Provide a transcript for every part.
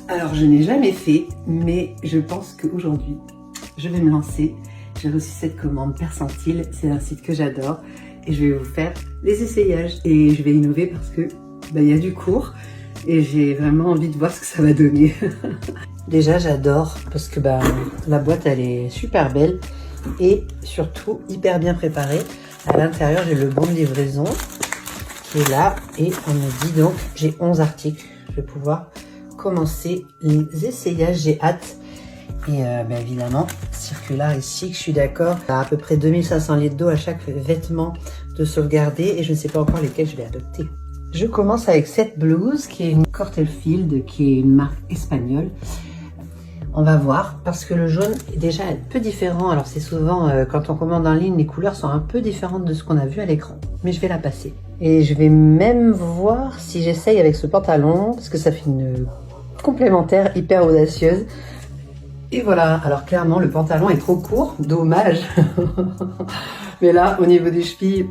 Alors je n'ai jamais fait, mais je pense qu'aujourd'hui, je vais me lancer. J'ai reçu cette commande Percentile, c'est un site que j'adore et je vais vous faire les essayages. Et je vais innover parce que il y a du cours et j'ai vraiment envie de voir ce que ça va donner. Déjà j'adore parce que la boîte elle est super belle et surtout hyper bien préparée. À l'intérieur j'ai le bon de livraison qui est là et on me dit donc j'ai 11 articles. Je vais pouvoir commencer les essayages, j'ai hâte. Et évidemment, circulaire ici, je suis d'accord, à peu près 2500 litres d'eau à chaque vêtement de sauvegarder et je ne sais pas encore lesquels je vais adopter. Je commence avec cette blouse qui est une Cortelfield, qui est une marque espagnole. On va voir parce que le jaune est déjà un peu différent. Alors c'est souvent quand on commande en ligne, les couleurs sont un peu différentes de ce qu'on a vu à l'écran. Mais je vais la passer. Et je vais même voir si j'essaye avec ce pantalon parce que ça fait une complémentaire hyper audacieuse. Et voilà, alors clairement le pantalon est trop court, dommage. Mais là, au niveau des chevilles,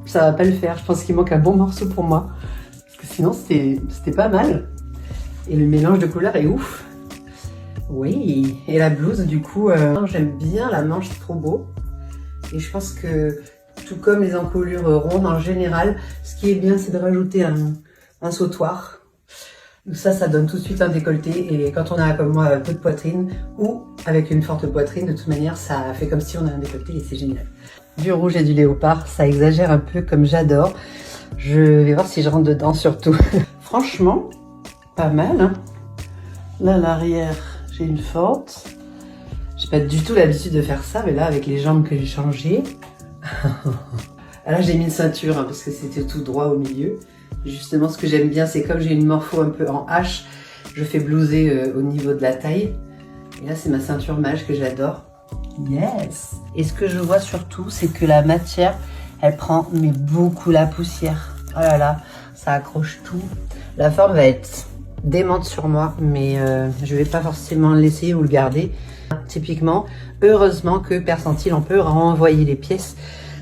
ça va pas le faire. Je pense qu'il manque un bon morceau pour moi. Parce que sinon, c'était pas mal. Et le mélange de couleurs est ouf. Oui, et la blouse, du coup, j'aime bien la manche, c'est trop beau. Et je pense que, tout comme les encolures rondes en général, ce qui est bien, c'est de rajouter un sautoir. Ça donne tout de suite un décolleté et quand on a comme moi peu de poitrine ou avec une forte poitrine, de toute manière ça fait comme si on a un décolleté et c'est génial. Du rouge et du léopard, ça exagère un peu comme j'adore. Je vais voir si je rentre dedans surtout. Franchement, pas mal. Hein. Là, l'arrière, j'ai une forte. J'ai pas du tout l'habitude de faire ça, mais là avec les jambes que j'ai changées. Là j'ai mis une ceinture hein, parce que c'était tout droit au milieu. Justement, ce que j'aime bien, c'est comme j'ai une morpho un peu en H, je fais blouser au niveau de la taille. Et là, c'est ma ceinture mage que j'adore. Yes! Et ce que je vois surtout, c'est que la matière, elle prend beaucoup la poussière. Oh là là, ça accroche tout. La forme va être démente sur moi, mais je vais pas forcément l'essayer ou le garder. Typiquement, heureusement que Percentile, on peut renvoyer les pièces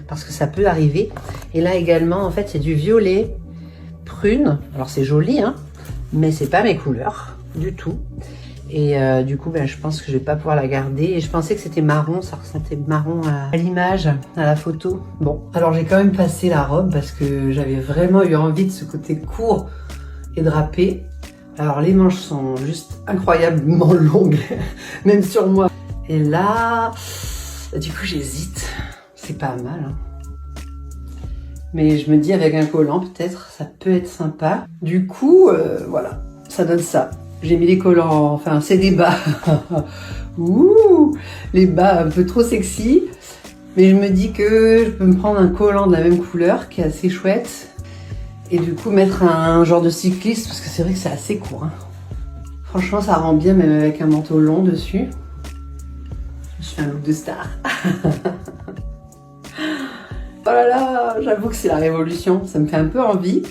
parce que ça peut arriver. Et là également, en fait, c'est du violet. Prune, alors c'est joli hein, mais c'est pas mes couleurs du tout et du coup je pense que je vais pas pouvoir la garder et je pensais que c'était marron, ça ressentait marron à l'image, à la photo. Bon, alors j'ai quand même passé la robe parce que j'avais vraiment eu envie de ce côté court et drapé. Alors les manches sont juste incroyablement longues, même sur moi. Et là, du coup j'hésite, c'est pas mal hein. Mais je me dis avec un collant peut-être ça peut être sympa. Du coup voilà, ça donne ça. J'ai mis les collants, enfin c'est des bas. Ouh, les bas un peu trop sexy. Mais je me dis que je peux me prendre un collant de la même couleur qui est assez chouette. Et du coup mettre un genre de cycliste parce que c'est vrai que c'est assez court. Hein. Franchement ça rend bien même avec un manteau long dessus. Je fais un look de star. Oh là là, j'avoue que c'est la révolution, ça me fait un peu envie.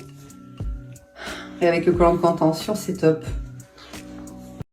Et avec le collant de contention, c'est top.